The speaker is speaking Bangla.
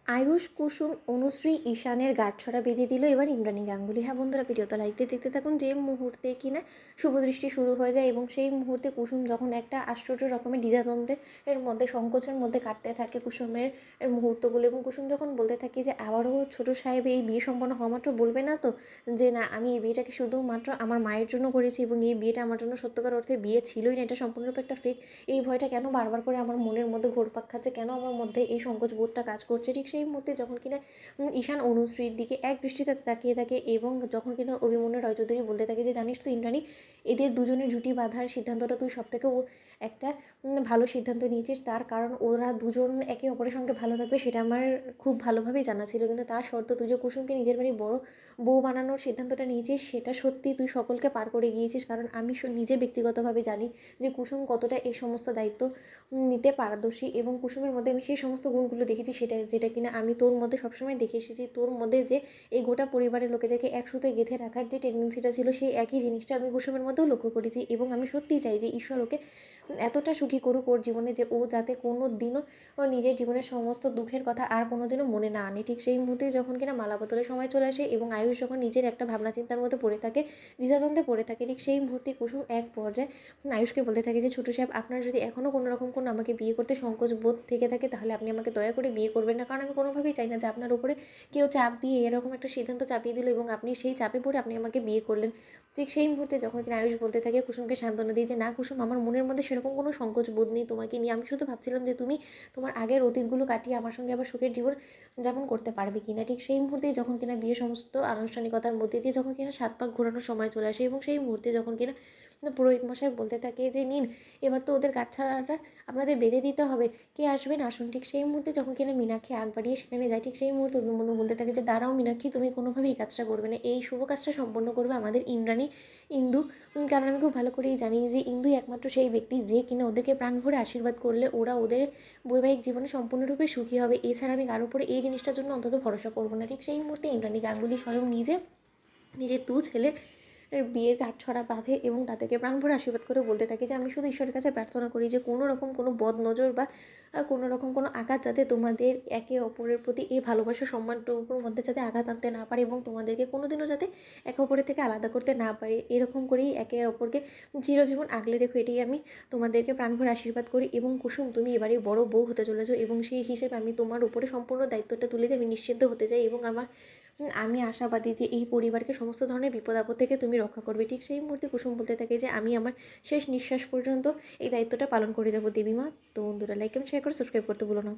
আয়ুষ, কুসুম, অনুশ্রী, ঈশানের গাঁটছড়া বেঁধে দিল এবার ইন্দ্রাণী গাঙ্গুলি। হ্যাঁ বন্ধুরা, ভিডিওটা লাইক দিয়ে দেখতে থাকুন। যে মুহূর্তে কিনা শুভদৃষ্টি শুরু হয়ে যায় এবং সেই মুহূর্তে কুসুম যখন একটা আশ্চর্য রকমের দ্বিধাদ্বন্দ্বের মধ্যে, সংকোচের মধ্যে কাটতে থাকে কুসুমের মুহূর্তগুলো, এবং কুসুম যখন বলতে থাকে যে আবারও ছোট সাহেব এই বিয়ে সম্পন্ন হওয়া মাত্র বলবে না তো যে না, আমি এই বিয়েটাকে শুধুমাত্র আমার মায়ের জন্য করেছি এবং এই বিয়েটা আমার জন্য সত্যিকার অর্থে বিয়ে ছিলই না, এটা সম্পূর্ণরূপে একটা ফেক। এই ভয়টা কেন বারবার করে আমার মনের মধ্যে ঘুরপাক খাচ্ছে, কেন আমার মধ্যে এই সংকোচ বোধটা কাজ করছে। ঠিক সেই মুহূর্তে যখন কিনা ঈশান অনুশ্রীর দিকে এক দৃষ্টিতে তাকিয়ে থাকে এবং যখন কিনা অভিমন্যু রায়চৌধুরী বলতে থাকে যে জানিস তো ইন্দ্রাণী, এদের দুজনের জুটি বাঁধার সিদ্ধান্তটা তুই সব থেকে একটা ভালো সিদ্ধান্ত নিয়েছিস, তার কারণ ওরা দুজন একে অপরের সঙ্গে ভালো থাকবে সেটা আমার খুব ভালোভাবেই জানা ছিল, কিন্তু তার শর্ত তুই যে কুসুমকে নিজের বাড়ি বড় বউ বানানোর সিদ্ধান্তটা নিয়েছিস সেটা সত্যি তুই সকলকে পার করে গিয়েছিস, কারণ আমি নিজে ব্যক্তিগতভাবে জানি যে কুসুম কতটা এই সমস্ত দায়িত্ব নিতে পারদর্শী, এবং কুসুমের মধ্যে আমি সেই সমস্ত গুণগুলো দেখেছি সেটা যেটা কিনা আমি তোর মধ্যে সবসময় দেখে এসেছি। তোর মধ্যে যে এই গোটা পরিবারের লোকেদেরকে এক সুতোয় গেঁথে রাখার যে টেন্ডেন্সিটা ছিল, সেই একই জিনিসটা আমি কুসুমের মধ্যেও লক্ষ্য করেছি, এবং আমি সত্যিই চাই যে ঈশ্বর ওকে এতটা সুখী করুক ওর জীবনে যে ও যাতে কোনো দিনও ও নিজের জীবনের সমস্ত দুঃখের কথা আর কোনো দিনও মনে না আনে। ঠিক সেই মুহূর্তে যখন কিনা মালা বদলের সময় চলে আসে এবং আয়ুষ যখন নিজের একটা ভাবনা চিন্তার মধ্যে পড়ে থাকে, দ্বিধাদ্বন্দ্বে পড়ে থাকে, ঠিক সেই মুহূর্তে কুসুম এক পর্যায়ে আয়ুষকে বলতে থাকে যে ছোটো সাহেব, আপনার যদি এখনও কোনো রকম কোনো আমাকে বিয়ে করতে সংকোচ বোধ থেকে থাকে তাহলে আপনি আমাকে দয়া করে বিয়ে করবেন না, কারণ আমি কোনোভাবেই চাই না যে আপনার উপরে কেউ চাপ দিয়ে এরকম একটা সিদ্ধান্ত চাপিয়ে দিল এবং আপনি সেই চাপে পড়ে আপনি আমাকে বিয়ে করলেন। ঠিক সেই মুহূর্তে যখন কিনা আয়ুষ বলতে থাকে কুসুমকে সান্ত্বনা দিয়ে যে না কুসুম, আমার মনের মধ্যে সেরকম কোনো সংকোচ বোধ নেই তোমাকে নিয়ে, আমি শুধু ভাবছিলাম যে তুমি তোমার আগের অতীতগুলো কাটিয়ে আমার সঙ্গে আবার সুখের জীবন যাপন করতে পারবে কিনা। ঠিক সেই মুহূর্তেই যখন কিনা বিয়ে সমস্ত আনুষ্ঠানিকতার মধ্যে দিয়ে যখন কিনা 7 পাক ঘোরানোর সময় চলে আসে এবং সেই মুহূর্তে যখন কিনা পুরোহিত মশাই বলতে থাকে যে নিন, এবার তো ওদের গাঁটছড়াটা আপনাদের বেঁধে দিতে হবে, কে আসবেন আসুন। ঠিক সেই মুহূর্তে যখন কিনা মীনাক্ষী আগ বাড়িয়ে সেখানে যায়, ঠিক সেই মুহূর্তে অভিমন্যু বলতে থাকে যে দাঁড়াও মীনাক্ষী, তুমি কোনোভাবেই এই কাজটা করবে না, এই শুভ কাজটা সম্পন্ন করবে আমাদের ইন্দ্রাণী, ইন্দু। কারণ আমি খুব ভালো করেই জানি যে ইন্দুই একমাত্র সেই ব্যক্তি যে কিনা ওদেরকে প্রাণ ভরে আশীর্বাদ করলে ওরা ওদের বৈবাহিক জীবনে সম্পূর্ণরূপে সুখী হবে, এছাড়া আমি কারোর উপরে এই জিনিসটার জন্য অন্তত ভরসা করবো না। ঠিক সেই মুহূর্তে ইন্দ্রাণী গাঙ্গুলি স্বয়ং নিজে নিজের দু ছেলের বিয়ের গাঁটছড়া বাঁধে এবং তাদেরকে প্রাণ ভরে আশীর্বাদ করে বলতে থাকে যে আমি শুধু ঈশ্বরের কাছে প্রার্থনা করি যে কোনো রকম কোনো বদনজর বা কোনো রকম কোনো আঘাত যাতে তোমাদের একে অপরের প্রতি এই ভালোবাসা সম্মানটুকুর মধ্যে যাতে আঘাত আনতে না পারে এবং তোমাদেরকে কোনোদিনও যাতে একে অপরের থেকে আলাদা করতে না পারে, এরকম করেই একে অপরকে চিরজীবন আগলে রেখো, এটাই আমি তোমাদেরকে প্রাণ ভরে আশীর্বাদ করি। এবং কুসুম, তুমি এবারে বড় বউ হতে চলেছো এবং সেই হিসেবে আমি তোমার উপরে সম্পূর্ণ দায়িত্বটা তুলে দিয়ে আমি নিশ্চিন্ত হতে চাই, এবং আমি আশাবাদী যে এই পরিবারকে সমস্ত ধরনের বিপদ আপদ থেকে তুমি রক্ষা করবে। ঠিক সেই মুহূর্তে কুসুম বলতে থাকে যে আমি আমার শেষ নিঃশ্বাস পর্যন্ত এই দায়িত্বটা পালন করে যাব দেবীমা। তো বন্ধুরা, লাইক এবং শেয়ার করে সাবস্ক্রাইব করতে ভুলো না।